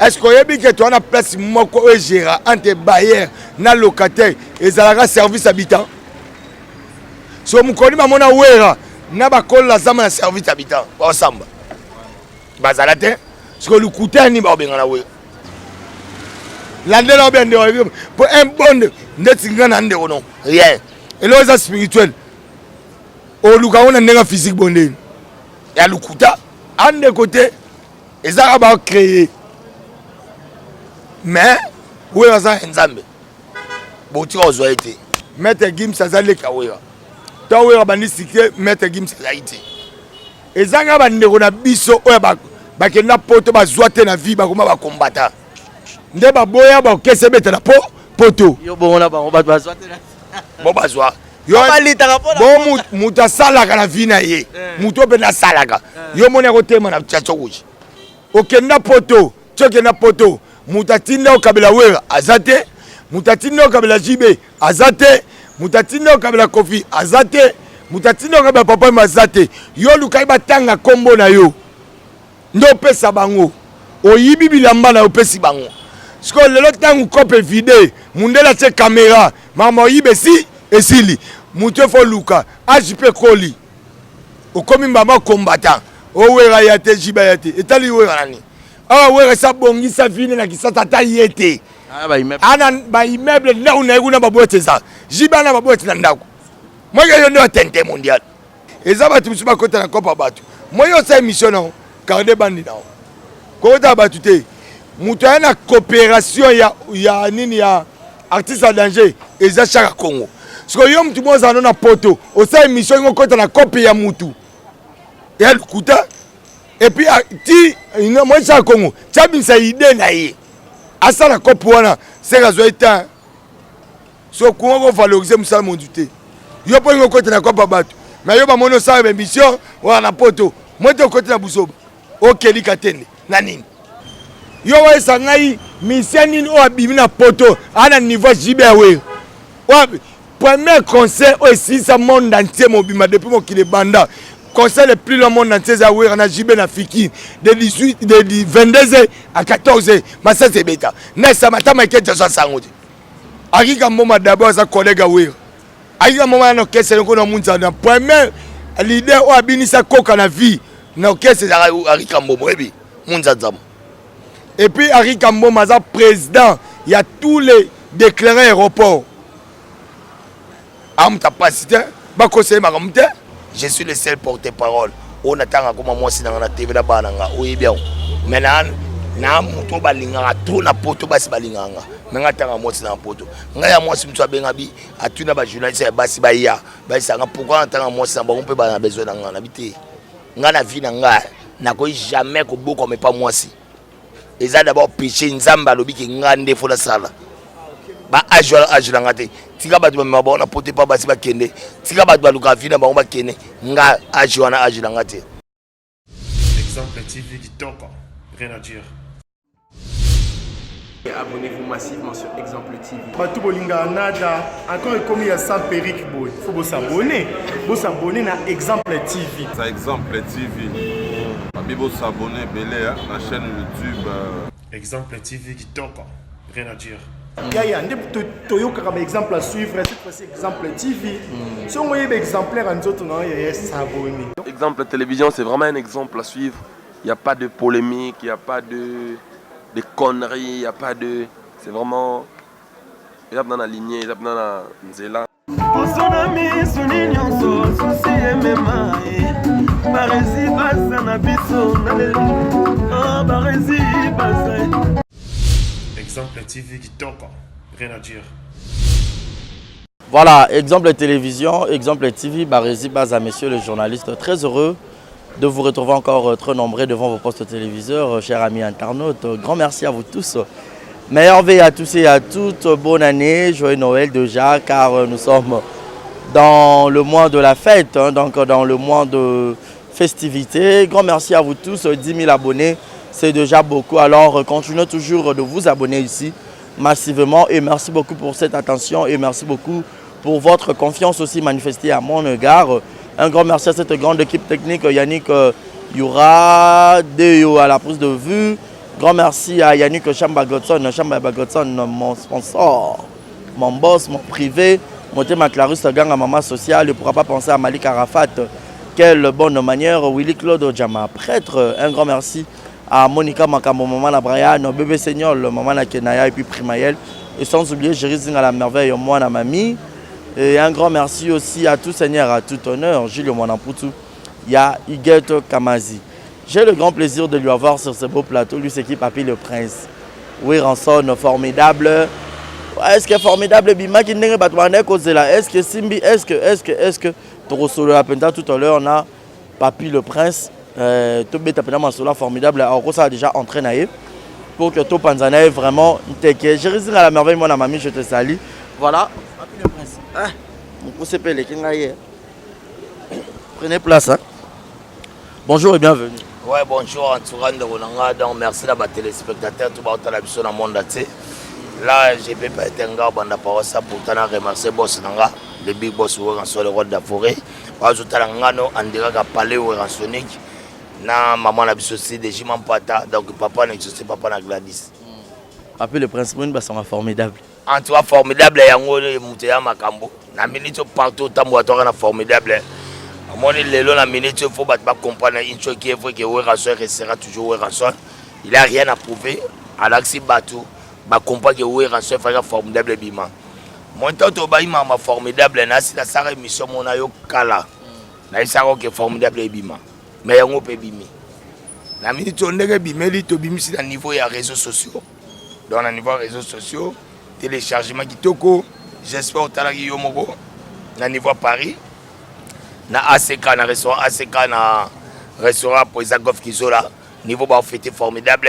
Est-ce que tu as une place moko gérant entre bailleurs na locataire et zalaka service habitant? Si vous connaissez mamona wera na bakol la zama na service habitant ensemble. Bazalate parce que le coûté ni ba bengana wera. L'année là bien de pour un bon netinga na ndeko non rien. Et là c'est spirituel. Au luka on a ndenga physique bondé. Et à lukuta en de côté et ça va créer. Mais où est ça nzambe? Boti ozoete. Maître Gims azali kawera. Ta wera bandi sikye Maître Gims azali. Et ça ga bandeko na biso oya ba kenda poto ba zoate na vie ba koma ba combattant. Nde ba boya ba kese beta na poto. Yo bona ba ba zoate na. Bo ba zoa. Yo bon muta salaka na vie na ye. Muto be na salaka. Yo mona ko tema na tchatcho kuchi. Okenda poto, chokenda poto. Mutatinda okabela wera azate, mutatinda okabela jibe azate, mutatinda okabela kofi azate, mutatinda okabela papa mazate. Yo lukai batanga kombo na yo. Ndo pesa bango. Oyibi bilamba na opesi bango. Sko lelo tangu kope vide, mundela che caméra, mama oyibe si esili. Mutu fo luka, ajipe koli. Okomi mama combattant. O wera yate jiba yate. Etali wera nani? Ah ouais, ça bongi ça vient na kisata ta yete. Ah ba immeuble. Ana ba immeuble là on a eu na ba boîte ça. Jiba na ba boîte na ndako. Moi yo ndo tente mondial. Et ça ba tu ba kota na kopa batu. Moi yo ça émission non, garder bandi na. Kota batu te. Mutu na coopération ya nini ya artiste en danger et ça chaka Congo. Parce que yo mtu moza na poto, o ça émission ngo kota na copie ya mutu. Et elle kuta. Et puis, moi, je suis à Congo. Tu as mis ça idée naïe. À ça, la COP, c'est la zoïta. So, comment on va valoriser ça, mon duté? Yo pas une côté de la COP à battre. Mais yo pas mon ça, une mission, ou à la poto. Moi, tu es au côté de la boussobe. Ok, li katene. Nanine. Yo, ouais, ça naïe. Mission, ni ou abîme na poto. À un niveau jibéwe. Ouais, premier conseil, aussi, ça monde entier, mon bima, depuis mon qui est banda. Conseil le plus le monde entier à Ouéra na Jibé na Fiki de 18 de 22h à 14h mais ça c'est bêta nessa matin mais qu'est-ce que ça sangote aki kambo d'abord sa collègue à Ouéra aki kambo na kese ko na munza na premier leader o abinisa koka na vie na kese za aki kambo moyebi munza zam et puis aki kambo maza président il y a tous les déclarés aéroports am capacité ba conseiller makamte. Je suis le seul porte-parole. On attend comme moi si dans la TV là bas nanga. Oui bien. Maintenant, na muto balinga trop na poto basi balinganga. Mais attend moi si dans poto. Ngaya moi si mtu abengabi atuna ba journaliste basi ba ya. Basi sanga pourquoi attend moi si on peut pas besoin nanga na bité. Ngana vie nanga na ko jamais ko boko mais pas moi si. Et ça d'abord péché nzamba lobi ki ngande fo la sala. Ba ajula ngate. Tika batu ba mabona na pote pa basi ba kende. Tika batu ba luka vina ba ba kende. Nga ajula ngate. Exemple TV qui tombe. Rien à dire. Abonnez-vous massivement sur Exemple TV. Batou bolinga nada encore comme il y a ça Peric boy. Faut vous s'abonner. Vous s'abonner à Exemple TV. Ça Exemple TV. Bibo s'abonner belé à la chaîne YouTube. Exemple TV qui tombe. Rien à dire. Il y a un exemple à suivre, cette fois-ci Exemple TV. Si on voyait exemplaire en autres, non, il y a s'abonner. Exemple télévision, c'est vraiment un exemple à suivre. Il n'y a pas de polémique, il n'y a pas de conneries, il n'y a pas de... C'est vraiment... Il y a dans la lignée, il y a dans la nzela. Exemple TV qui tombe. Rien à dire. Voilà, Exemple télévision, Exemple TV, Barési Baza, messieurs les journalistes. Très heureux de vous retrouver encore très nombreux devant vos postes téléviseurs, chers amis internautes. Grand merci à vous tous. Meilleure veille à tous et à toutes. Bonne année, joyeux Noël déjà, car nous sommes dans le mois de la fête, donc dans le mois de festivité. Grand merci à vous tous, 10 000 abonnés, c'est déjà beaucoup. Alors continuez toujours de vous abonner ici massivement et merci beaucoup pour cette attention et merci beaucoup pour votre confiance aussi manifestée à mon égard. Un grand merci à cette grande équipe technique, Yannick Yura, Deo à la prise de vue, Grand merci à Yannick Chamba-Godson, mon sponsor, mon boss, mon privé, mon thème à Clarisse Gang à Maman Sociale. Il ne pourra pas penser à Malik Arafat. Quelle bonne manière. Willy Claude Ojama, prêtre. Un grand merci à Monica Makambo, maman la Brian, bébé Seigneur, maman la Kenaya et puis Primaël. Et sans oublier Jérézing à la merveille, moi la mamie. Et un grand merci aussi à tout Seigneur, à tout honneur, Gilles Mwanamputu. Il y a Huguette Kamazi. J'ai le grand plaisir de lui avoir sur ce beau plateau. Lui, c'est qui Papy le Prince. Oui, Ranson, formidable. Est-ce que formidable, Bima qui n'est pas là. Est-ce que Simbi, est-ce que Torosolo la Penta tout à l'heure, on a Papy le Prince. Tobé Tapena Masola formidable. Alors, ça a déjà entraîné pour que tout Panzanae vraiment t'inquiète. J'ai réussi à la merveille, mon mamie, je te salue. Voilà, Papy le Prince. Ah, mon pouce épelé, prenez place. Hein. Bonjour et bienvenue. Ouais, bonjour, entourage de Ronanga. Donc, merci à les téléspectateurs, tout le monde dans le monde. Là, je peux pas être un gars, pour remercier Boss Nanga, le big boss sur le roi de la forêt. Parce que on dirait qu'à parler au Ransonic, na maman la aussi de Jiman Pata, donc papa n'existe papa na Gladys. Après le prince Moune, c'est formidable. En tout cas, formidable, il y a un Moutéa Makambo. La minute partout, tamboatoire est formidable. Moi, la minute, il faut comprendre une chose qui est vraie, que Ouéranson restera toujours Ouéranson. Il n'a rien à prouver. Alaxi Batou, il comprend que Ouéranson est formidable. Moi, tant que je suis formidable, c'est la émission mon ayo kala. Na isaro que formidable bima. Mais on peut bimi. La minute on est bimeli to bimi c'est à niveau des réseaux sociaux. Dans le niveau des réseaux sociaux, téléchargement qui toko, j'espère au talagi yomoko. Na niveau Paris. Na ACK na restaurant pour Isakov Kizola. Niveau ba fêté formidable.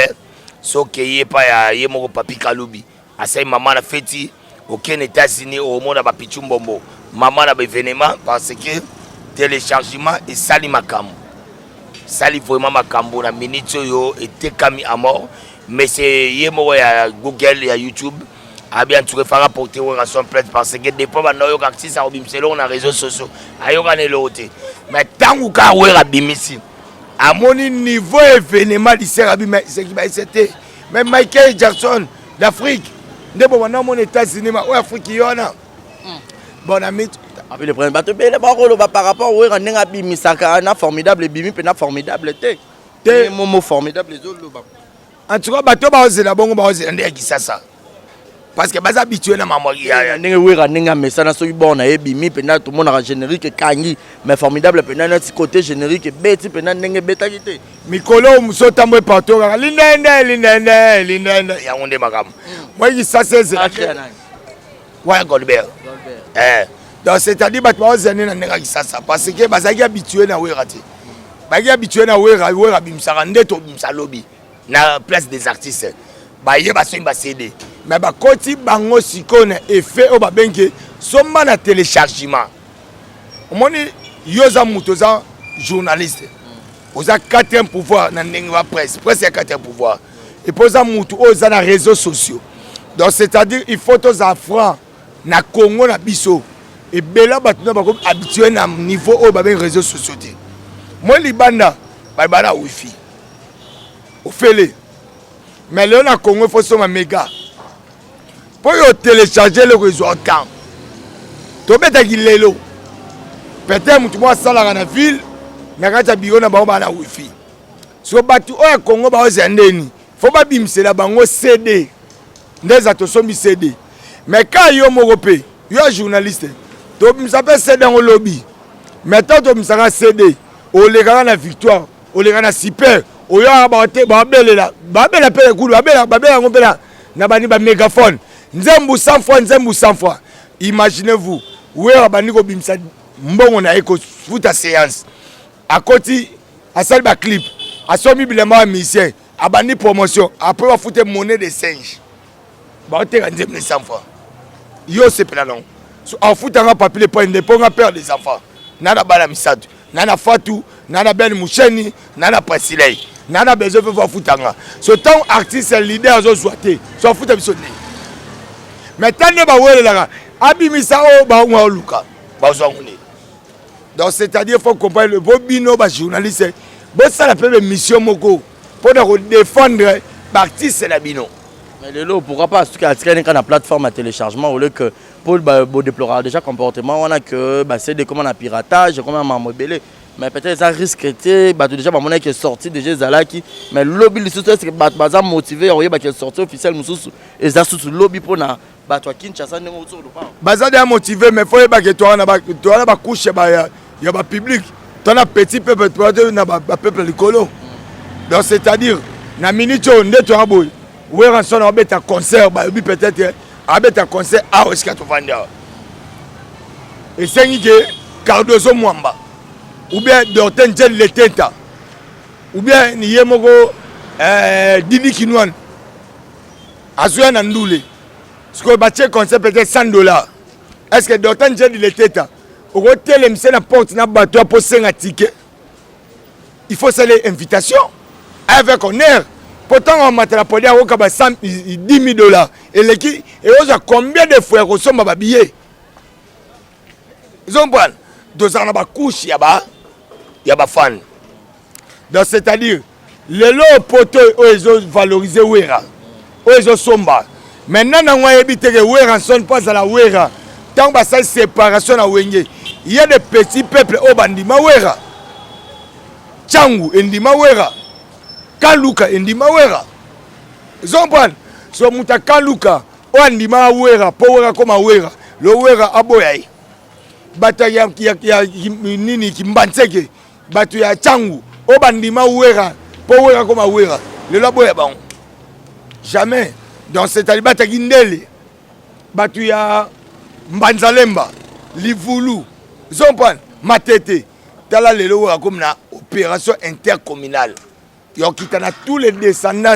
So que y pas ya yemoko papi Kaloubi. Asa maman la fêti. Aucun États-Unis au monde a Pichumbombo. Maman a événement parce que téléchargement et sali makambo. Sali vraiment makambo na minute yo était kami à mort. Mais c'est yemo ya Google et YouTube. A bien tu faire rapporter aux rations pleines parce que des fois na yo actif ça obim selon na réseaux sociaux. Ayo gané l'autre. Mais tant ou ka wera bimisi. À mon niveau événement du Serabi mais c'est qui c'était même Michael Jackson d'Afrique. Ndebo wana mon États-Unis ma ou Afrique yona. Bon ami après le problème bateau le barolo par rapport au renenga bimisaka na formidable bimi pe na formidable te momo formidable les autres en tout cas bateau ba ozela bongo ba ozela ndeki sasa parce que baza habitué na maman ya ndenge wera nenga mesana so bona e bimi pe na tout monde na générique kangi mais formidable pe na côté générique beti pe na ndenge beta kité mikolo musota mwe partout linene ya onde makam moi qui ça c'est ouais Goldberg donc c'est-à-dire que parce que bazaki habitué na wera te baki habitué na wera bimsaka ndeto bimsalobi na place des artistes ba yeba so ba CD mais ba koti bango sikone effet o ba benke somba na téléchargement omoni yoza mutoza journaliste oza quatrième pouvoir na ndenge ba presse ya quatrième pouvoir et posa mutu oza na réseaux sociaux donc c'est-à-dire il faut tous franc na Congo na biso et bela batuna bako habitué na niveau au babé réseaux sociaux. Moi libanda ba bana wifi. Au fele. Mais là na Congo faut son méga. Pour yo télécharger le réseau temps. To beta gilelo. Peut-être mutu moi sala na ville na kata bio na ba bana wifi. So batu o Congo ba ozendeni. Faut ba bimsela bango CD. Ndeza to sombi CD. Mais quand yo morope, yo journaliste. Tu m'appelles CD dans le lobby. Maintenant, tu m'appelles CD. On les gars na victoire. On les gars na super. On y a abatté. Babel là. Babel appelle cool. Babel on peut là. Nabani ba mégaphone. Nzembu 100 fois, nzembu 100 fois. Imaginez-vous. Où est abani ko bimsa mbongo na eko foot à séance. À côté, à salle ba clip. À somi bilema musicien. Abani promotion. Après va foutre monnaie de singe. Ba on te nzembu 100 fois. Yo c'est pas long. En foot, on a pas les points de on a peur des enfants. Nana Bala Misatu, Nana Fatou, Nana Ben Moucheni, Nana Presilei. Nana besoin de voir foot. Ce temps, artiste et leader, ils ont souhaité. Soit foot à bisonner. Maintenant, on va voir Abimisa o ba ou Luka. Donc, c'est-à-dire qu'il faut comprendre le beau bino, journaliste. Bon, ça la mission moko. Pour défendre baartiste na bino. Mais Lelo, pourquoi pas? Parce qu'il y a une plateforme à téléchargement au lieu que pour le déplorer déjà comportement, on a que c'est des commandes à piratage, comment à mobile. Mais peut-être ça risque de déjà mon qui est sorti déjà Zalaki. Mais le lobby, c'est que Bazar motivé, on y a qui est sorti officiel, et ça sous le lobby pour na Batwa Kinshasa n'est autour de pas. Bazar est motivé, mais il faut que toi on a couche il y a public. Tu as petit peuple, tu as peuple écolo. Donc c'est-à-dire, na minute on est toi boy. Oui, on a un concert, peut-être un concert à Oskato Vanda. Et c'est que Cardozo Mwamba, ou bien Dorten Letenta, ou bien Niyemogo Dini Kinouan, Azouan Andoule. Ce qu'on bâtit concert peut-être $100. Est-ce que Dorten Letenta, au côté de la porte, n'a pas pour 5 tickets? Il faut saluer l'invitation avec honneur. Pourtant, on m'a rappelé à $10,000. Et l'équipe, et on a combien de fois qu'on somme à billet? Ils ont pris 2 ans à couche, il y a des fans. Donc, c'est-à-dire, les lots poteaux, ils ont valorisé Wera. Ils ont somba. Maintenant, on a évité que Wera ne sonne pas à la Wera. Tant que ça séparation à Wenge, il y a des petits peuples au Bandima Wera. Tchangu, Ndima Wera. Kaluka Ndima Wera. Zombran, so muta Kaluka, o Ndima Wera, Powera koma Wera, lo Wera aboyai. Bata ya nini kimbanseke, batu ya Tchangu, o Bandima Wera, Powera koma Wera, le laboya bon. Jamais. Dans cette alibata Gindele, batu ya Mbanzalemba, Livulu, Zombran, Matete, tala le lo comme na opération intercommunale. Il y a tous les descendants,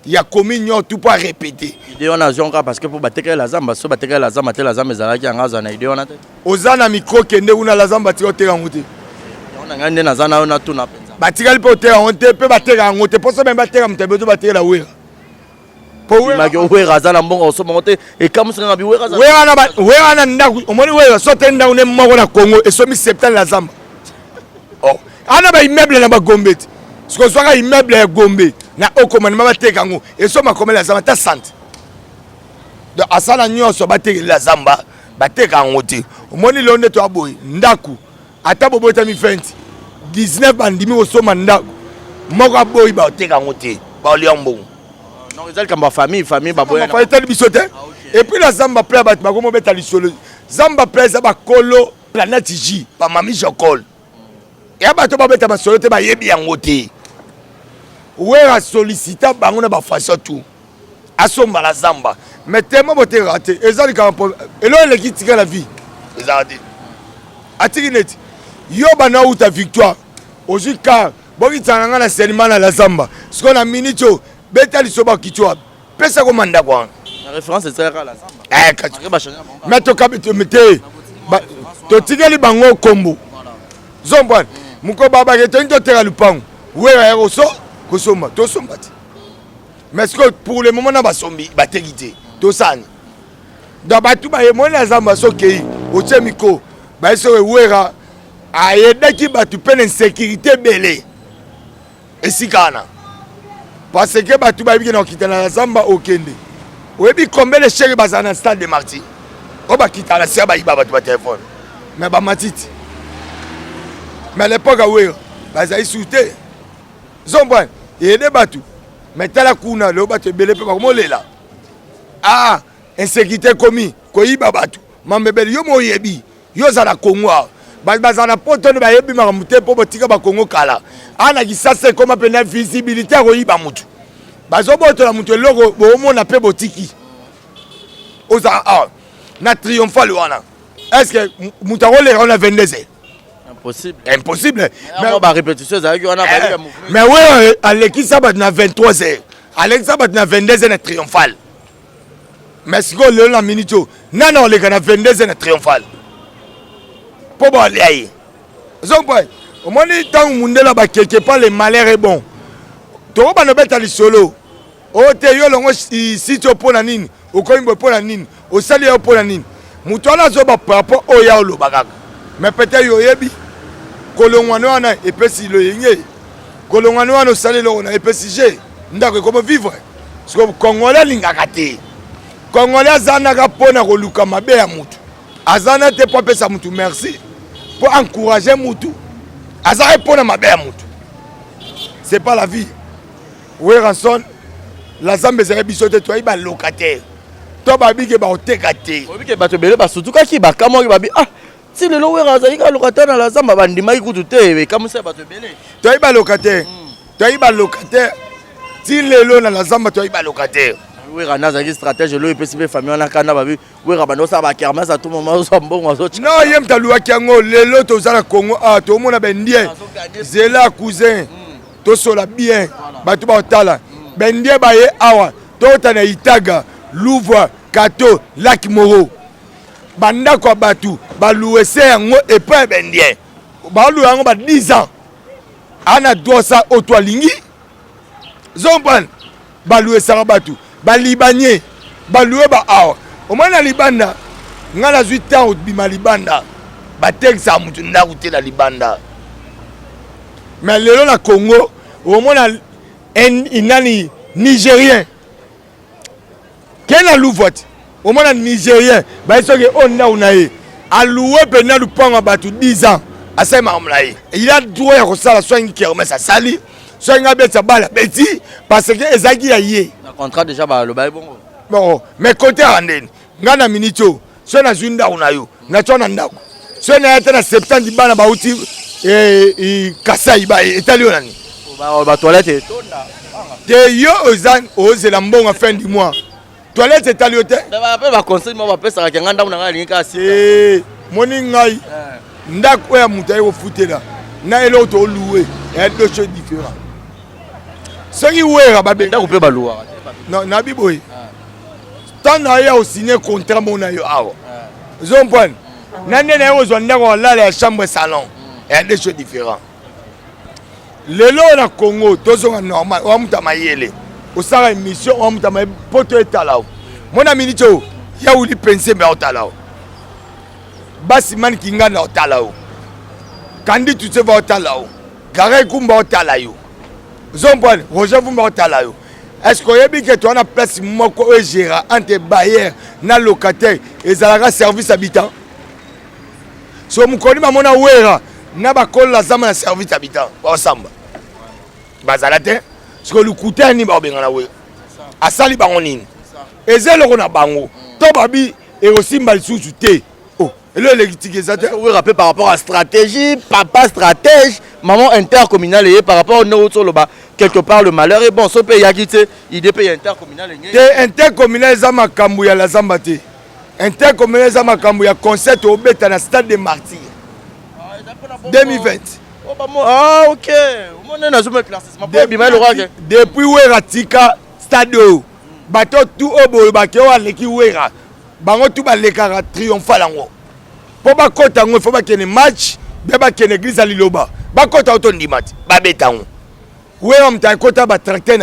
il y a communion, tout pas répéter. Idée on a jonka parce que pour battre la zamba, so battre la zamba, la zamba ezalaki en azana idée on a. Ozana micro kende una la zamba tiro te ngote. On a ngande na zana on a tout na penza. Batikali po te ngote pe battre ngote, pour ça même battre mtebe to battre la wera. Pour wera. Ma wera zana mbongo so monte et comme ça ngabi wera zana. Wera na ndaku, omoni wera so te ndaku ne moko na Congo et so mi septembre la zamba. Oh, ana ba immeuble na ba gombeti. Ce que soit immeuble est gombé, na au commandement batekango et so makome la zamba ta sante. Donc asala nyo so bateke la zamba batekango te. Omoni londe to aboy ndaku ata bobo ta mi fenti 19 bandimi o so mandaku moko aboy ba tekango te ba liambo. Non ils comme famille baboya. Fa eta bisote. Et puis la zamba plaît ba bakomo beta lisolo. Zamba plaît za ba kolo planète J pa mami jokol. Et abato ba beta ba solo te ba yebi yango te. Ouais, à solliciter, on a fait tout. À son la zamba. Mais tellement de raté. Et ça, et là, il quitte la vie. Et ça a dit. A Tiginet, Yobana ou ta victoire. Aujourd'hui, car, bon, il t'en a un seulement à la zamba. Ce qu'on a minito, bêta du soba qui toi. Pesa comme un d'accord. La référence c'est ça, la zamba. Mais tu as mis tu tigeli bango combo. Zombwan, Mouko Baba, tu as le pan. Ouais, aéroso. Kosoma, to sombati. Mais ce que pour le moment, on a sombi, bategité, to san. Dans batu ba yemo na zamba sokei, o chemiko, ba eso wera, ayeda ki batu pen insécurité belé. Et sikana. Parce que batu ba yiki na kitana na zamba okende. Oyebi combien de chéri bazana stade de Marty. O ba kitana sia ba yiba batu ba téléphone. Mais ba matiti. Mais à l'époque wera, ba za isouté. Zombwan, il y a des bateaux. Mais tu as la couna, le bateau belé peut pas moller là. Ah, insécurité commis, koyi babatou. Mamebel yo mo yebi, yo za la Congo. Bazana poto ne ba yebi maramute po botika ba Congo kala. Ana ki ça c'est comme appelle visibilité koyi ba mutu. Bazo boto la mutu logo bo mo na pe botiki. Oza ah, na triomphal wana. Est-ce que mutaro le on a 22 ans? Impossible. Impossible. Mais on va répétition ça on a mais oui, Aleki Sabat na 23 heures. Aleki Sabat na 22 heures triomphal. Mais si on le la minito, non les gars na 22 heures triomphal. Pour bon aller. Zomboy, au moins tant monde là ba quelque part le malheur est bon. To ba no beta li solo. O te yo longo si to pona nini, o ko imbo pona nini, o sali yo pona nini. Muto na zo ba rapport o ya lo bagaka. Mais peut-être yo yebi kolongwana wana epesi lo yenge kolongwana wana osali lo na epesi je ndako comment vivre parce que congolais alingaka te congolais azanaka mpona koluka mabe ya mutu azana te mpo apesa mutu merci mpo encourager mutu azaka mpona mabe ya mutu c'est pas la vie weranson la zambe ezali biso te toyebi balocataire to babike baoteka te obike bato ebele basutukaki bakamoki babi ah si lelo wera azali ka locataire na la zamba bandimaki kutu te ekamwisa bato ebele toyebi balocataire toyebi balocataire ti lelo na la zamba toyebi balocataire wera nazalaki stratège elo epesi mpe famille wana kanda babi wera bando osala bakermese a tout moment ozwa mbongo azoci non ye mutu aluwaki yango lelo toza na congo awa tomona bendie zela cousin tosola bien bato baotala bendie baye awa tota na itaga louvre kato laki moro bandako ya bato baluwese yango epai ya bendie baluwa yango ba 10 ans ana dosa oto alingi zompane baluwesaka bato balibanie baluwe ba awa omoi na libanda nga nazwi temps obima libanda batekisaka mutu ndako te na libanda mais lelo na congo omona inani nigérien ke na louvre te omona nigérien baye soki oyo ndako na ye aluwe mpe na lupango ya bato 10 ans asali makambo na ye il a droit ya kosala soki kermese asali soki abetisa bala beti parce que ezalaki ya ye na contrat déjà baloba bongo bon mais kote ya ndeni nga na miniti oyo soki nazwi ndako na yo natya na ndako soki naya te na 70 bana bauti kasai etali yo nani batoilette etonda te yo ozela mbongo fin du mois toilette etali yo te mpe baconseil mo bapesaka kenga ndako na ngai alingi kasi moni ngai ndako oyo ya moto aye kofutela na eloko tooluwe eya deux choses différent soki wera ndako mpe baluwaka nabi boye ntan na ye osine contrat mo na yo awa zompane na nde na ye kozwa ndako olala ya chambre salon eya deux choses différent lelo na congo tozonga normal oya mutu amayele osala émission oya mutu amaye mpo to etala o mona miniti oyo ya wuli pensembe aotala o basi mani kinganda otala o kandi tutse otala o gare kumba otala yo zompane roger vumba otala yo est-ce que oyebi ke toza na place moko oyo gérant entre bailleur na locataire ezalaka service habitant so mokoni bamona wera na bakolola zamba na service habitant baosamba bazala te soki lukuta nini baobengana wera asali bango nini eza eloko na bango to babi ekosimba lisusu te elo eleki tiki eza te wera mpe par rapport à stratégie papa stratège maman intercommunale eye par rapport no otoloba quelque part le malheur est bon so mpe eyaki te idée mpe ya intercommunale engei te intercommunale eza makambo ya la zamba te intercommunale eza makambo ya concert obeta na stade de martyr 2020 ok omone nazoma éclaircissement mpo ebima elokake depuis wera tika stade oyo bato tu oyo boyo bake oyo aleki wera bango tu balekaka triomphal yango mpo bakota yango ifo bakende match mpe bakende église ya liloba bakota oyo tondima te babeta yango wera moto akota batracteur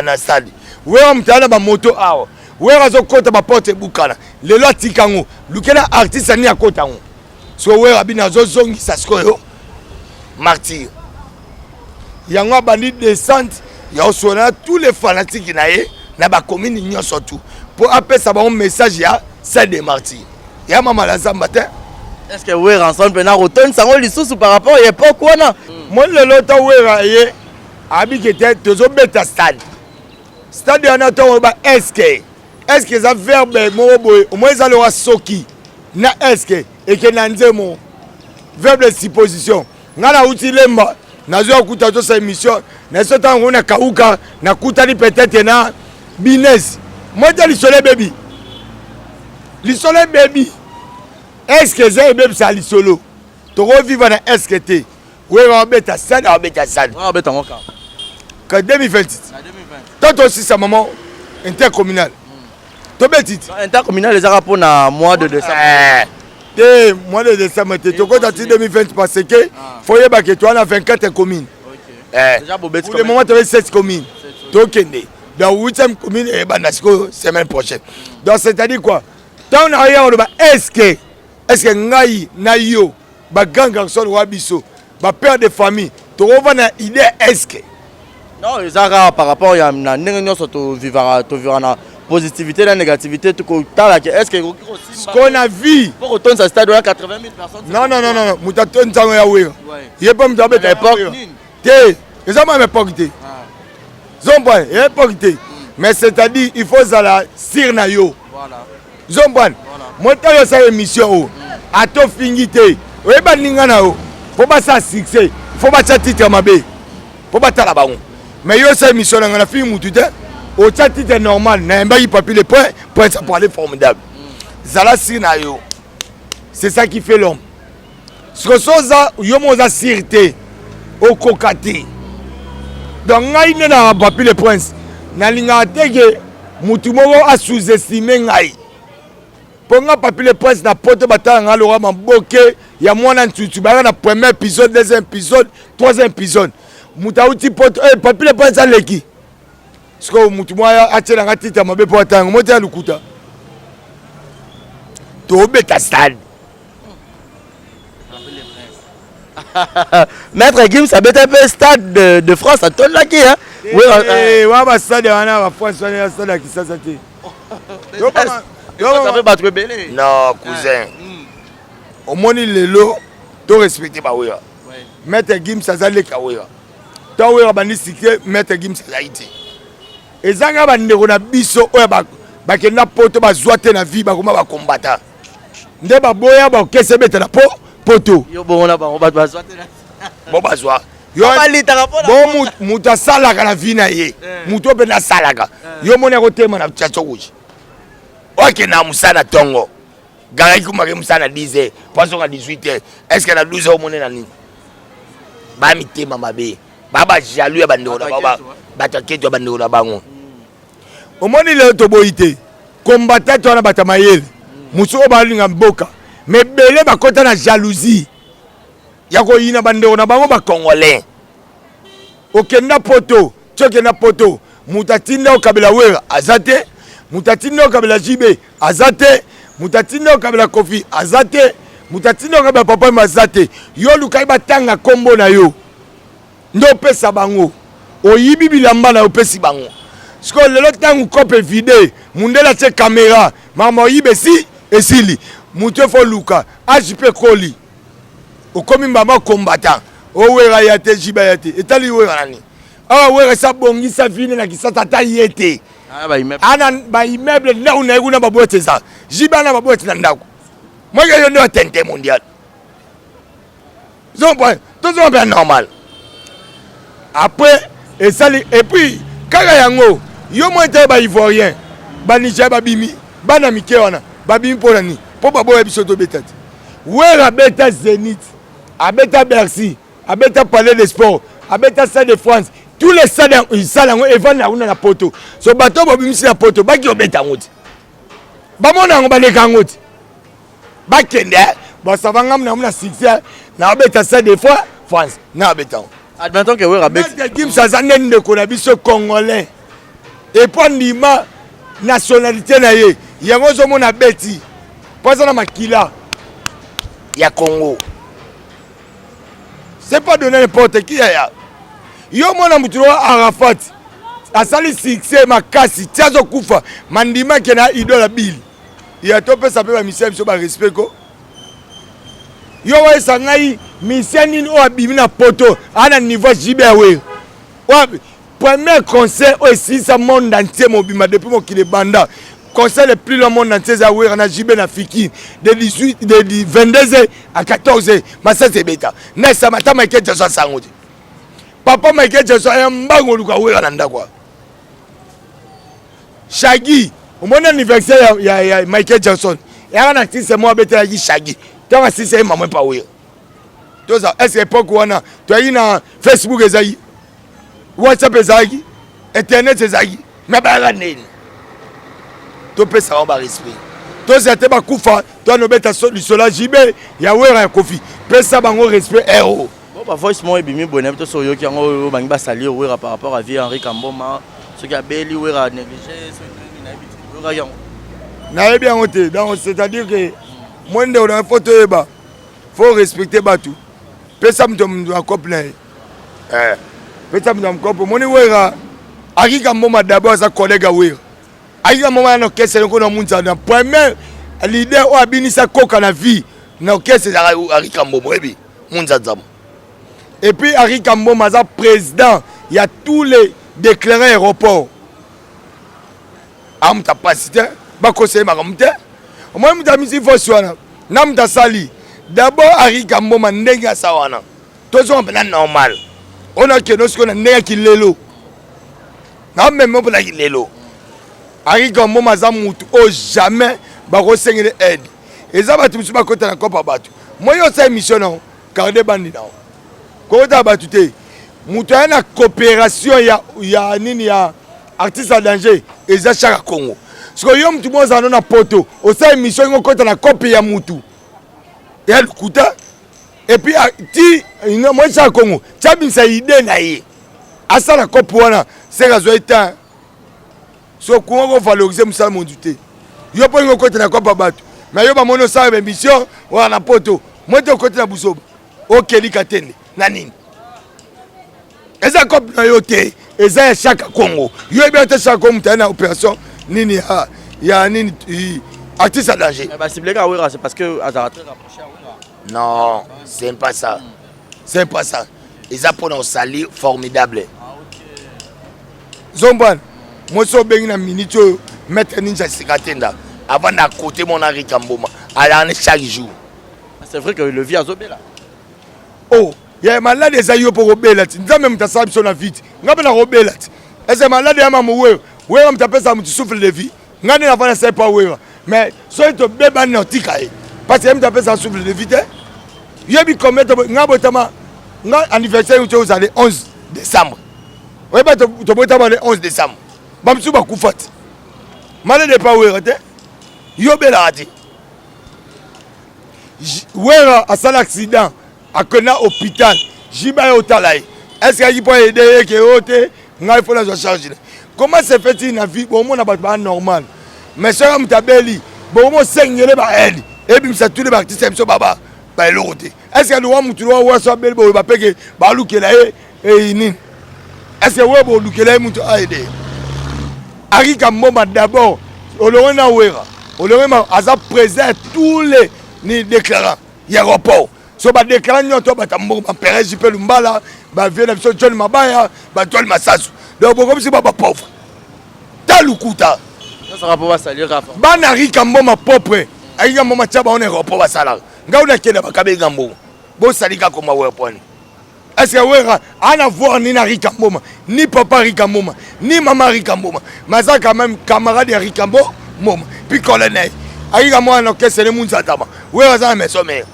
na stade wera moto ana bamoto awa wera azokota baporte ebukana lelo atika yango lukela artiste ani akota yango so wera bino azozongisa sikoyo martyr yango abandi descente ya osona tous les fanatiques na ye na bacommune nyonso tu mpo apesa bango message ya saint de martyr ya mama la zamba te est-ce que wera ensemble mpena kotonisa yango lisusu par rapport ya époque wana moi lelo ta wera ye abiki te tozobeta stade wana ntongo ba eske eza verbe moko boye omoi eza loka soki na eske eke na nzemo verbe de supposition nga nauti lemba nazwi akuta tosa émission naso ntango na kauka nakutani peut-être na bines moi ta lisolo ebebi eske eza ebebisa lisolo tokovivre na eske te wera wabeta sade awabeta sade ka 2028 to tosisa mama intercommunal tobetiti intercommunal ezaka mpona mois de décembre te mois de décembre te tokota ti 2020 parce que foyebake toa na 24 communes pour le moment toye 16 communes tokende donc 8e commune ebanda sikoyo semaine prochaine donc c'est à dire quoi ntango na oya oloba est ce ngai na yo bagrand garçon wa biso bapère de famille tokova na idée est Non, ezaka par rapport ya na ndenge nyonso to vivra na positivité et la négativité tout là est-ce que ce qu'on a vu pour retourner à stade de 80 000 personnes. Non, mutaton tango ya wira. Il est pas mutabe ta époque. Té, ça m'a époque té. Zombwan, époque té. Mais c'est-à-dire il faut ça la sirna yo. Voilà. Zombwan. Moi ta sa émission a to fingité. Oui ba ninga na o. Faut pas ça succès. Faut pas ça titre mabe. Faut pas ta la bango. Mais yo sa émission na na film mutu té. Au chat titre normal, n'a pas eu papier les points, pour ça pour aller formidable. Zala sirnayo. C'est ça qui fait l'homme. Ce que ça, yo moza sirté au kokati. Donc ngai na papier les points. Na linga tege mutu moko a sous-estimé ngai. Pour nga papier les points na pote batanga ngalo ma boke ya mwana ntutu ba na premier épisode, deuxième épisode, troisième épisode. Muta uti pote papier les points ça leki. Ce que mutu moya atela ngati ta mabe po atanga moti ya lukuta. To beta stade. Maître Gims a bête un peu stade de France à tout là qui hein. Oui, wa ba stade wana ba France wana stade qui ça té. Ça fait battre belé. Non, cousin. Au moni lelo to respecter ba wera. Maître Gims azale ka wera. To wera bandi sikre Maître Gims zaiti. Ezanga bandeko na biso oya ba kenda poto ba zoate na vie ba koma ba combattant. Nde ba boya ba kese beta na poto. Yo bon na ba on ba zoate na. Bon ba zoa. Yo ba litaka po. Bon muta salaka na vie na ye. Muto be na salaka. Yo mona ko tema na tchacho kuchi. OK na musana tongo. Gara kumake musana 10h, poisson à 18h. Est-ce que na 12h mona na nini? Ba mitema mabe. Baba jaloux ya bandeko na baba. Bataketo bandeko na bango. Omoni le to boité. Combattant to na batamayel. Muso balinga mboka. Mais belé ba kota na jalousie. Yako yina bandeko na bango ba congolais. Okenda poto, chokenda poto. Mutatinda okabela wera azate. Mutatinda okabela jibe azate. Mutatinda okabela kofi azate. Mutatinda okabela papa mazate. Yo lukai batanga kombo na yo. Ndo pesa bango. Oyibi bilamba na opesi bango. Sko lelo tangu kope vide, mundela che caméra, mama oyibe si esili. Mutu fo luka, HP Koli. Okomi mama combattant. Owera yate jiba yate. Etali wera nani. Awa wera sa bongi sa vine na kisata ta yete. Ana ba immeuble na una eguna babote za. Jiba na babote na ndako. Moi yo ndo tente mondial. Zomba, tout ça bien normal. Après et puis kaka yango yo moite ba ivoirien ba Niger ba bimi ba na mike wana ba bimi pour nani pour ba boya biso to betati wera beta Zénith abeta Bercy abeta Palais des Sports abeta Stade de France tous les stades ils salango evan na una na poto so bato ba bimi si na poto ba ki obeta ngoti ba mona ngo ba leka ngoti ba kende ba savanga na succès na abeta Stade de France na abeta. Admettons que wera bet. Kim Sazane ndeko na biso congolais. Et pour ndima nationalité na ye. Yango zo mona beti. Poza na makila ya Congo. C'est pas donner n'importe qui ya. Yo mona mutuwa Arafat. Asali succès makasi tiazo kufa. Mandima kena idole Bill. Ya tope sa pe ba mission biso ba respect ko. Yo wa sangai mission o abimi na poto ana niveau jibewe. Wa premier concert aussi ça monde entier mobima depuis mon kile banda. Concert le plus le monde entier za we na jibe na fiki de 22h à 14h. Ma ça c'est beta. Na ça mata Michael Jackson sangoti. Papa Michael Jackson ya mbango luka we na ndakwa. Shaggy, au mon anniversaire ya Michael Jackson. Ya na artiste moi beta ya Shaggy. Tant si c'est maman pas oui. Tout ça est-ce époque wana tu as na Facebook ezai. WhatsApp ezai. Internet ezai. Mais ba la nini. To pe ça on ba respect. To ça te ba kufa, to no beta so lisola jibe ya wera kofi. Pe ça bango respect héros. Bon parfois ils sont bimi bonheur to so yo ki ngo bangi ba salir wera par rapport à vie Henri Kamboma, ce qui a beli wera négliger ce qui na habitude. Wera yango. Na bien oté. Donc c'est-à-dire que moi on a photo eba. Faut respecter Batou. Pesa mtu akopla. pesa mutu mkopo moni wera akika mboma d'abord sa collègue wera akika mboma na orchestre yango na munza na premier leader o abinisa koka na vie na orchestre akika mboma ebi munza nzamo et puis akika mboma za président il y a tous les déclarés aéroports amuta pasite bakose makamute moi muta misi foswana na muta sali d'abord akika mboma ndenge sawana tozo mpena normal on a que nous qu'on a né qui lelo na même pour la lelo akika mboma za mutu o jamais ba resengele aide eza batu musu bakota na kopa batu moi yo sa émission non garder bandi na ko ta batu te mutu ana coopération ya nini ya artiste à danger eza chaka Congo parce que yo mutu moza na poto o sa émission ngo kota na copie ya mutu ya lukuta et puis ti moi chaka Congo tabisa idée na ye asala copie wana c'est razo état so ko valoriser musala monduté yo po ngo kota na copie batu mais yo ba mono sa émission wana na poto moi to kota na busoba okeli katende na nini eza copie na yo te eza ya chaka Congo yo bien te chaka Congo na opération nini ya nini artiste à danger bah c'est blague à c'est parce que Azara très rapproché à Wera. non c'est pas ça c'est pas ça eza pour nos sali formidable Zomban moi so bengi na minute mettre ninja sikatenda avant d'à côté mon Akika Mboma à chaque jour C'est vrai que le vie a zobé là. Oh il y a malade des aïeux pour Robela nza même ta sabe son vite ngabe na Robela est malade ya mamu wewe mtapesa mtu souffle de vie ngani na fana c'est pas wewe mais so to beba notika parce que mtapesa souffle de vie yebi commettre ngabo tama nga anniversaire où tu es le 11 décembre ouais ba to botama le 11 décembre bamsu ba kufat malade de pas wewe te yobela ati wera a un accident à Kona hôpital jiba otalai est-ce qu'il peut aider que ote ngai faut la charge comment se fait-il na vie bon na ba normal mais ça mtabeli bon mo sengele ba aide et puis ça tous les artistes so baba ba elote est-ce que nous mutu wa so beli ba peke ba lukela e nini est-ce que we bo lukela mutu aide Akika Mboma d'abord olona wera olona aza présent tous les ni déclarant l'aéroport so ba déclarant nyoto ba tambo ba Perez Jipe Lumbala ba viena biso John Mabaya ba Toile Masasu donc comme si ba pauvre ta lukuta Ça sera pour salir Rafa. ba na Akika Mboma propre Akika Mboma taba on aéroport ba sala ngauna kenda ba kabe ngambo bo salika koma weapon est-ce que wera ana voir ni na Akika Mboma ni papa Akika Mboma ni maman Akika Mboma maza quand même camarade Akika Mboma puis colonel Akika Mboma no kese le munza tama wera za meso me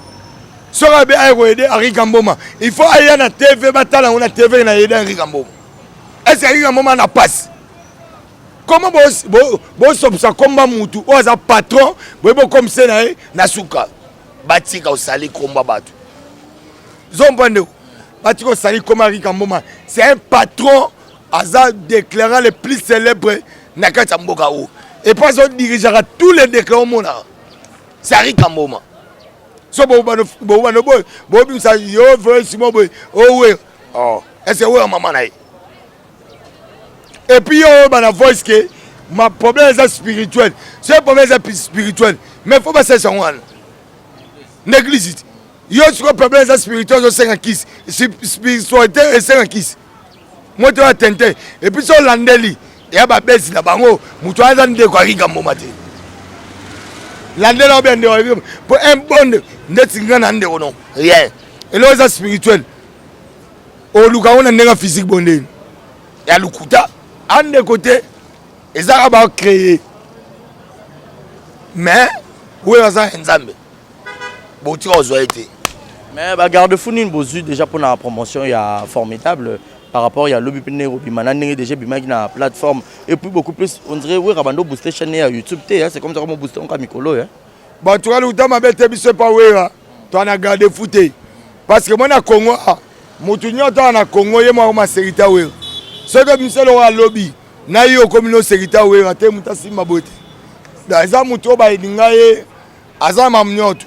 sera be ay aider Akika Mboma il faut aller na TV batala on a TV na aider Akika Mboma est-ce que Akika Mboma na passe comment bo ça combat mutu o za patron bo comme ça na suka batika osali combat batu zombande batika osali combat Akika Mboma c'est un patron aza déclaré le plus célèbre na kati mboka o et pas on dirigera tous les déclarants mona c'est Akika Mboma so bo ça yo veut simo bo oh ouais oh est-ce que ouais maman na et puis yo bana voice que ma problème est spirituel c'est problème est spirituel mais faut pas ça one néglige yo sur problème est spirituel so 5 kiss spiritualité et 5 kiss moi tu as tenté et puis so landeli ya ba besi na bango mutu aza nde kwa Akika Mboma te landela bien de pour un bon ndetinga na nde ono rien et là c'est spirituel o luka on a physique bonde ya lukuta ande côté ezaka ba créer mais où est ça nzambe boti ozoete Mais bah garde-fou ni bozu déjà pour la promotion il y a formidable par rapport il y a lobby pinero puis maintenant déjà bimaki na plateforme et puis beaucoup plus on dirait oui rabando booster chaîne à YouTube t c'est comme ça comment booster on ka mikolo hein. Bon tu vois le temps mabete biso pa wera toi na garder fouté parce que moi na Congo mutu nyoto na Congo ye moi ma serita wera ce que miselo wa lobby na yo communauté serita wera te muta simba bote da za mutu ba idinga ye azama mnyoto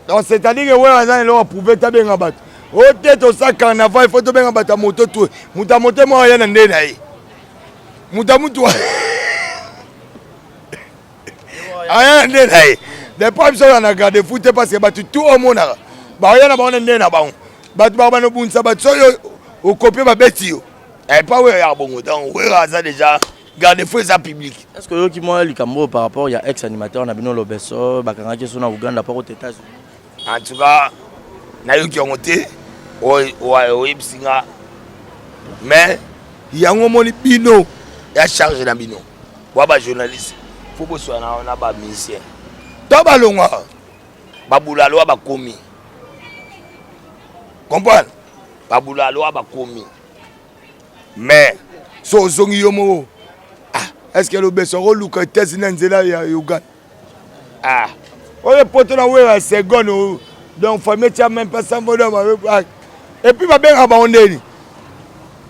donc c'est-à-dire que wera za le prouver tabenga bat ote tosa carnaval ifo tobenga bato ya moto tu moto ya moto moko aya na nde na ye moto ya mutu aya na nde na ye depa biso oyo na garde fou te parce que bato tu omonaka baoya na bango na nde na bango bato bako banobundisa bato soyo okopie babeti yo epa oyo ya bongo donc oyo aza déjà garde fou eza public. Est-ce que yoki mwa likambo par rapport ya ex animateur na bino lobeso bakangaki so na Uganda mpo kota États-Unis? En tout cas nayoki yango te oyebisi nga mais yango omoni bino ya charge na bino bwa bajournaliste fo boswana na bamusicien to balongwa babula loa bakomi comprendre babula loa bakomi mais so ozongi yo moko est-ce que lobeso oluka tesi na nzela ya Uganda oyo poto na wera seconde donc famille tia même pas ça et puis babenga bango ndeni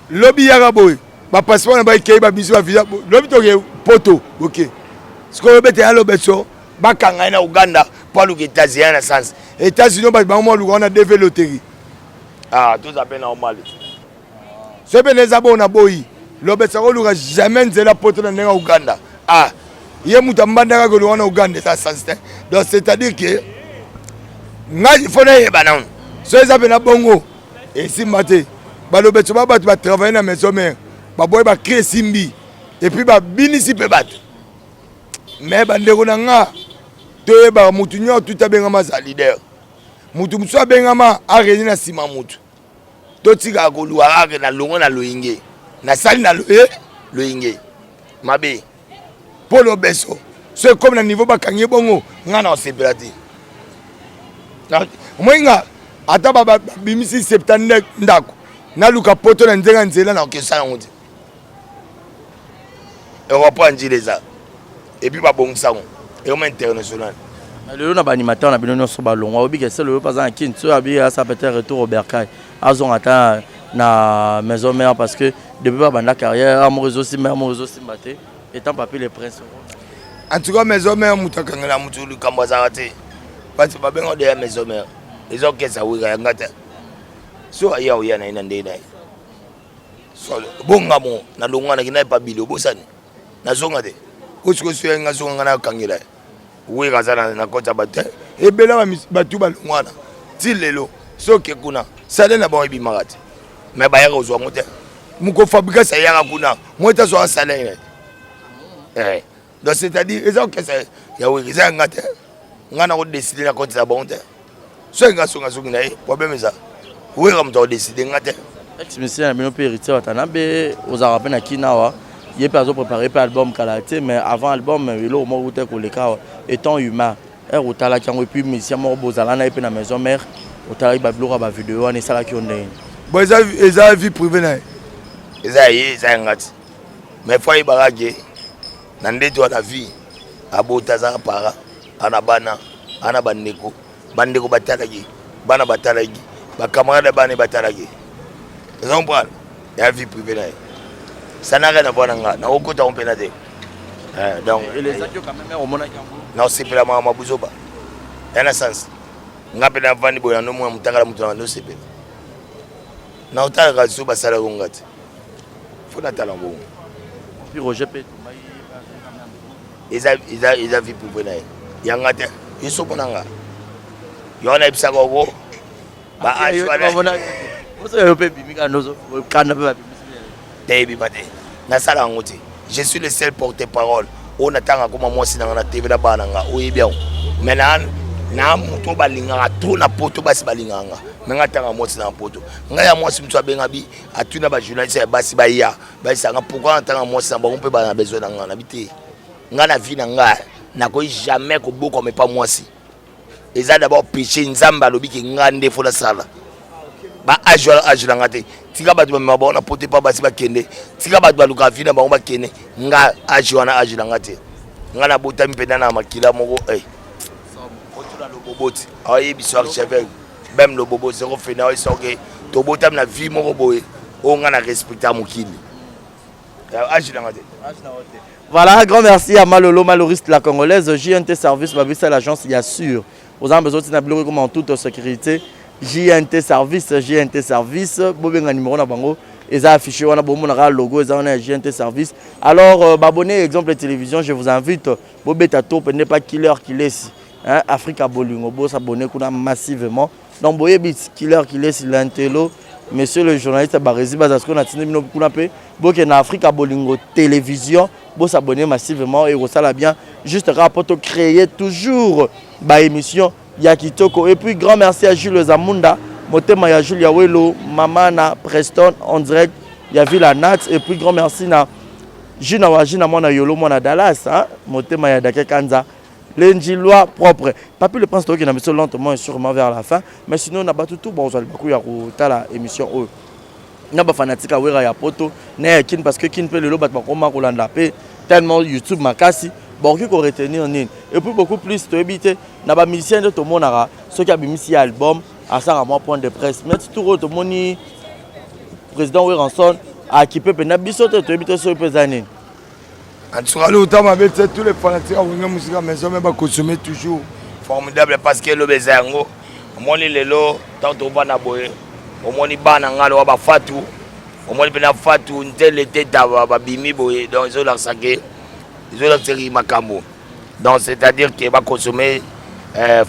lobi yaka boye bapasseport na bakei babisi bavisa lobi toke poto ok sikoyo bete ya lobeso bakanga na Uganda mpo aluka États-Unis na sens États-Unis bato bango aluka wana deve loterie toza mpe normal so epene eza bo na boyi lobeso akoluka jamais nzela poto na ndenge ya Uganda ye mutu ambandaka koluka wana Uganda eza sens te donc c'est-à-dire que ngai fo nayeba nano so eza mpe na bongo esimba te balobeso ba bato batravaille na maison mare baboyi bacrée esimbi epuis babinisi mpe bato mais bandeko na nga toyebaka mutu nyonso tuti abengama aza leader mutu mosusu abengama areni na nsima mutu totikaka koluka ake na longo na loyinge nasali na loyinge mabe mpo lobeso so ekomi na niveau bakangi bongo nga na osepela te moinga ata babimisi 70 ndako naluka poto na nzenga nzela na okesala yango te europe njila eza epuis babongisa yango ekoma international lelo na baanimateur na bino nyonso balongwa obika se lelo paza na kini so abi asa peut-être retour au bercail azonga ata na maison mère parce que depuis babanda carrière amour ezosimba te étant papi le prince en tout cas maison mère mutu akangela mutu likambo azaka te parce babenga deya maison mère ezokesa wika yanga te so aya oya na ye na nde na ye bongamo nalongwanaki na ye pabili obosani nazonga te osikoso yenga zonga nga nakangela ye wika aza na kota bato ebela batu balongwana ti lelo soki kuna sale na bango ebimaka te me bayaka kozwa ngo te mokofabrikasa yaka kuna mo eta zwaka salaire donc c'est-à-dire eza okesa ya wika eza yanga te nga na kodeside na kotisa bango te so nga songa songi na ye problème eza wika moto akodeside nga te ex-musicien na bino mpe héritier batana mpe ozalaka mpe na kini awa ye mpe azoprépare mpe album kala te mais avant album eloko moko te koleka awa étant humain ere otalaki yango epuis musicien moko bozala na ye mpe na maison mare otalaki babiloko ya bavideo wana esalaki yo ndenge bon eza vie privé na ye eza ye eza yanga te mais fo ayebaka ke na ndeti wana vie abota azaka para ana bana ana bandeko batalaki bana batalaki bakamarade bana batalaki eza comprendre ya vie privé na ye ça n'a rien à voir na okota on pena te donc et les actions quand même omonaki yango na osepela mama buzoba yana sens nga mpe navandi boye nano mwa mutangala mutu nanga ndosepela na otalaka so basala konga te fo natala bongo puis Roger mpe eza vie privé na ye yanga te yo so monanga yo wana ebisaka oko teyebima te nasala yango te je suis le seul porte-parole oyo natanga koma mwasi nanga na tv na bana nanga oyebi yango mais na moto balingaka tro na poto basi balingaka nga me nga tanga mwasi na poto ngai ya mwasi moto abenga bi atuna bajournaliste ya basi baya bayisanga pourkui natanga mwasi na bango mpe bana besoin na nga na bi te nga na vie na nga nakoki jamais kobokama epa mwasi eza d'abord péché nzambe alobi ke nga nde fo nasala age na nga te tika bato bamema bango na poto epa basi bakende tika bato baluka vie na bango bakende nga age wana age na nga te nga nabotami mpena na makila moko otuna loboboti aoyebiso archevêque même lobobo zero fena oyesoke tobotami na vie moko boye oyo nga na respecte mokili age na nga te. Voilà, grand merci à Malolo, Maloriste la Congolaise. JNT Service, l'agence, il y a sûr. Aux gens besoin de comme en toute sécurité. JNT Service, bobenga numéro na bango, ils ont affiché wana bomonaka logo, ils ont JNT Service. Alors abonnez exemple télévision, je vous invite bobeta top n'est pas killer si hein, Africa Bolingo, bo s'abonner kuna massivement. Donc boye bit killer si l'intello, monsieur le journaliste Barezi Bazasko na tindi bino kuna pe, boke na Africa Bolingo télévision, bo s'abonner massivement et ça la bien juste rapport créer toujours ba émission ya kitoko. Et puis grand merci à Jules Zamunda, motema ya Julia Welo, Mamana Preston en direct, il y a vu la Nat. Et puis grand merci na Jina Wajina mona Yolo mona Dallas, hein, motema ya Dake Kanza, l'Enjilois propre. Papi le prince qui n'a mis lentement et sûrement vers la fin, mais sinon on a battu tout bon, on a beaucoup ya la émission oh. Na ba fanatique a wera ya poto, na kin parce que kin peut le lobat makoma kolanda pe tellement YouTube makasi. Bon, qui retenir nini. Et puis beaucoup plus to éviter na ba musicien de tout monara, ceux qui a bimisi album à ça à moi point de presse. Mais tout to moni président Weranson a qui peut na biso to éviter so pesani. En tout cas, le temps avec tous les fanatiques on la musique à maison mais pas consommer toujours formidable parce que le bezango moni lelo tant to bana boye au moni bana ngalo ba fatu au moni bana fatu ntele teta ba bimi boye donc ils ont la saké. Ils ont la série Makambo. Donc c'est-à-dire qu'il va consommer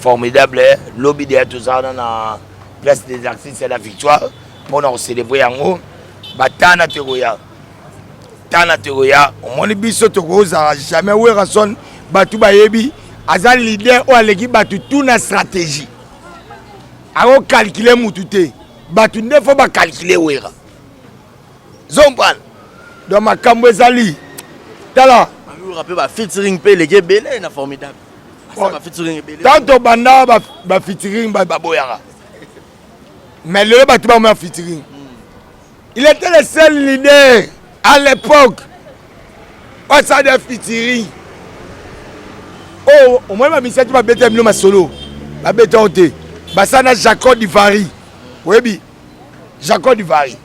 formidable lobby de tout ça dans la place des artistes et la victoire. Bon on célébrer en haut. Batana Teroya. Tana Teroya. On m'a dit biso Togoza jamais où rason batu bayebi. Azal leader ou l'équipe batu tout na stratégie. Alors calculer mutute. Batu ne faut pas calculer ouera. Zomban. Dans Makambo ezali. Tala. Featuring pe les belé na formidable. Ça va featuring belé. Tanto banda ba featuring ba boyara. Mais le batu ba featuring. Il était le seul leader à l'époque. Pas ça de featuring. Oh, au moins ma mission tu va bête ma solo. Ba bête honte. Ba ça na Jacob Divari. Oui, Jacob Divari.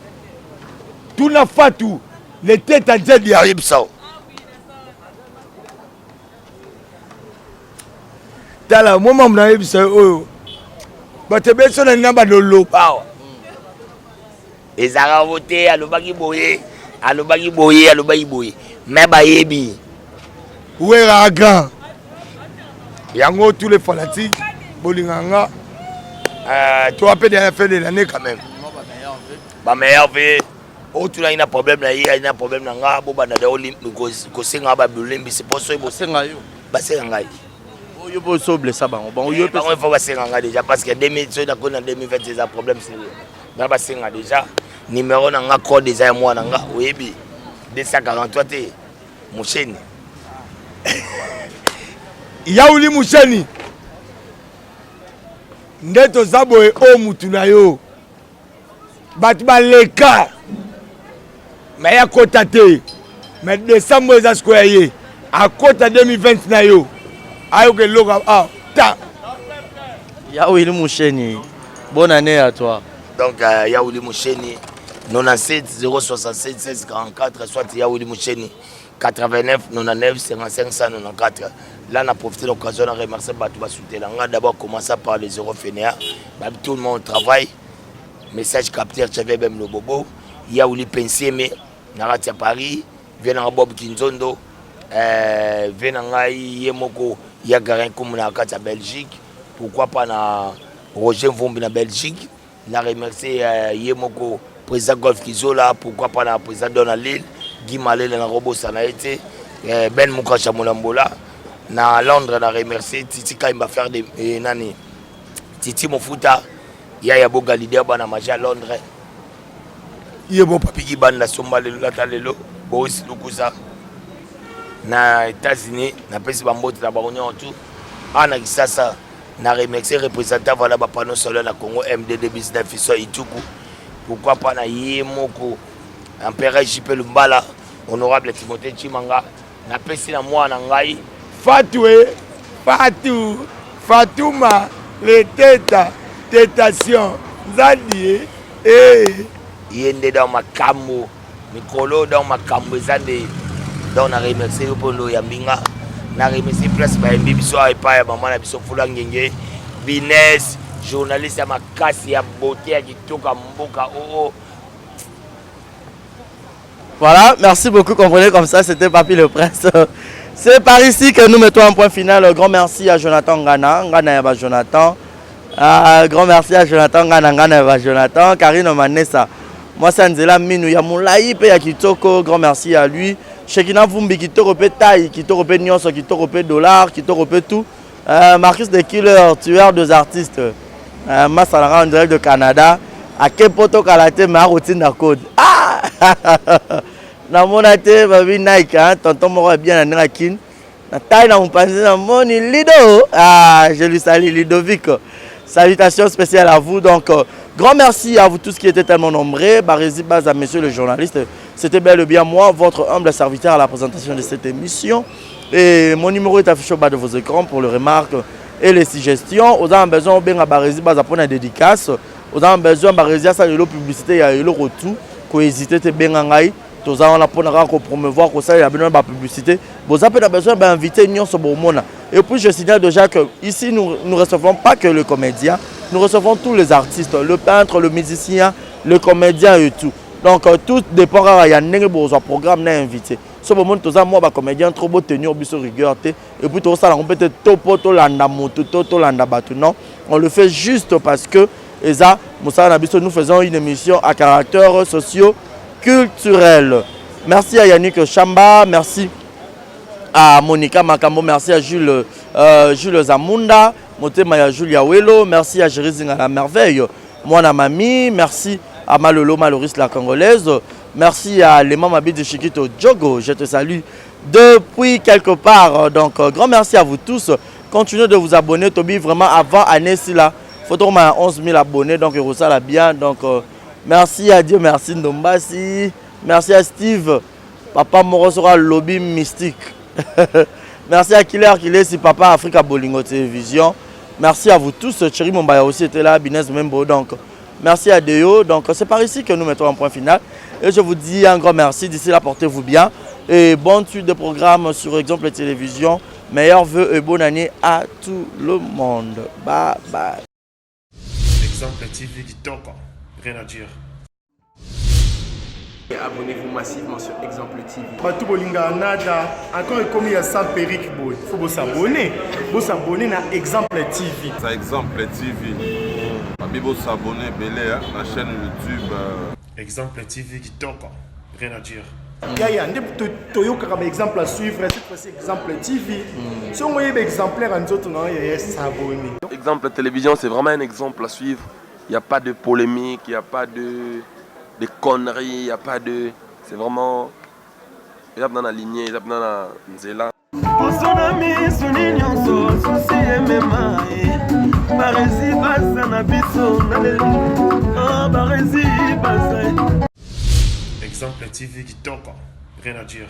Tout na fatou. Les têtes à Dieu di arrive ça. Tala moment na yebisa oyo bato beso na namba lolo pawa ezara voter alobaki boye mais bayebi wera grand yango tous les fanatiques bolinganga tu as de la fin de l'année quand même ba meilleur vie o tu na ina problème na ina problème na nga bo bana de olympique ko senga ba bulimbi c'est pour ça bo senga yo ba senga ngai. Il faut se blesser il faut passer déjà parce que 2020 c'est un problème sérieux. Dans passer déjà numéro nanga code déjà moi nanga webi 243 te musheni. Yauli musheni. Ndeto zaboe o mutu na yo. Batu ba leka. Mais ya kota te. Mais décembre za square à kota 2020 na yo. Ayoke loga ta. Yaouli Moucheni. Bonne année à toi. Donc Yaouli Moucheni 97 067 16 44 soit Yaouli Moucheni 89 99 55 194. Là on a profité de l'occasion de remercier Batou Basouté. On a d'abord commencé par les euros fainéants. Tout le monde travaille. Message capteur j'avais même le bobo. Yaouli Penseme Narati à Paris. Vient à Bob Kinzondo. Vient à Yemoko. Il y a Garin comme na Belgique, pourquoi pas na Roger Vombi na Belgique, na remercier Yemoko président Golf Kizola, pourquoi pas na président Donald Lille, Guy Malé na Robo Sanaete, Ben Mukacha Molambola, na Londres na remercier Titi Kaimba faire des nani, Titi Mofuta, Yaya Boga leader bana maja Londres, Yebo Papi Giban la Somba la Talelo, Boris Lukusa. Na États-Unis na pesi bambote na baronyo tout ana kisasa na remercier représentant voilà ba panneau solaire na Congo MDD business fiso Ituku pourquoi pas na Yemoko Empereur JP Lumbala honorable Timothée Chimanga na pesi na moi na ngai Fatouma le teta tétation Zadi yende dans makambo mikolo dans makambo Zadi. Donc on a remercié pour le Yambinga, on a remercié place par Bibiso et pas maman la biso Fula Ngenge, Bines, journaliste ya makasi ya beauté ya kitoka mboka oo. Voilà, merci beaucoup, comprenez comme ça, c'était Papy le Prince. C'est par ici que nous mettons un point final. Grand merci à Jonathan Ngana, Ngana Yaba Jonathan. Grand merci à Jonathan Ngana, Ngana Yaba Jonathan. Karine Manessa, moi c'est Nzela Minou, Yamoulaï, Peya Kitoko, grand merci à lui. Shekina Vumbi, Kitoko Pe Taï, Kitoko Pe Nyonso, Kitoko Pe Dollar, Kitoko Pe tout. Marcus de Killer, tueur deux artistes. Massalara en direct de Canada. À Kepoto Kalate, ma routine de code. Ah! Na monate babi Nike hein tonton moko bien na Nakin na taille na mpanzi na moni Lido je lui salue Ludovic, salutations spéciales à vous. Donc grand merci à vous tous qui étaient tellement nombreux. Barési Baza, monsieur le journaliste, c'était bel et bien moi, votre humble serviteur à la présentation de cette émission, et mon numéro est affiché au bas de vos écrans pour les remarques et les suggestions. Vous avez besoin de bien Barési Baza pour une dédicace, vous avez besoin de Barési ça de publicité, il y a le retour qu'on hésiter te bien ngai. Tous on a pour promouvoir que ça y a besoin de la publicité. Vous avez besoin d'inviter Nyon Sobormona. Et puis je signale déjà que ici nous ne recevons pas que le comédien, nous recevons tous les artistes, le peintre, le musicien, le comédien et tout. Donc tout dépend il y a un programme invité. Ce moment tous moi ba comédien trop beau tenir biso rigueur et puis tout ça on peut être topo to landa moto to landa batu non, on le fait juste parce que Eza Moussa Nabiso nous faisons une émission à caractère socio culturel. Merci à Yannick Chamba, merci à Monica Makambo, merci à Jules Zamunda, Motema Julia Welo, merci à Jérizing à la merveille, moi na Mami, merci à Malolo Maloris la Congolaise, merci à Lema Mabi de Chiquito Djogo, je te salue depuis quelque part. Donc grand merci à vous tous, continuez de vous abonner, Tobi vraiment avant année si là, faut au moins 11 000 abonnés, donc ça la bien, donc merci à Dieu, merci Ndombasi, merci à Steve, Papa Moro sera lobby mystique. Merci à Killer si Papa Africa Bolingo Télévision. Merci à vous tous, Thierry Mombaya aussi était là, Binez Membo, donc merci à Deo. Donc c'est par ici que nous mettons un point final. Et je vous dis un grand merci, d'ici là portez-vous bien. Et bonne suite de programme sur Exemple Télévision. Meilleurs vœux et bonne année à tout le monde. Bye bye. Exemple TV qui toque, rien à dire. Abonnez-vous massivement sur Exemple TV. Batou Bolinga Nada, encore commis à sans périque, il faut vous s'abonner. Vous s'abonner à Exemple TV. Ça Exemple TV. Vous s'abonner belé la chaîne YouTube. Exemple TV qui toque, rien à dire. Il y a un exemple à suivre, cette fois-ci Exemple TV. Si on voit un exemplaire en autres, il y a s'abonner. Exemple télévision, c'est vraiment un exemple à suivre. Il n'y a pas de polémique, il n'y a pas de conneries, il n'y a pas de... C'est vraiment... Il y a dans la lignée, il y a dans la Nzela. Exemple TV qui toque, rien à dire.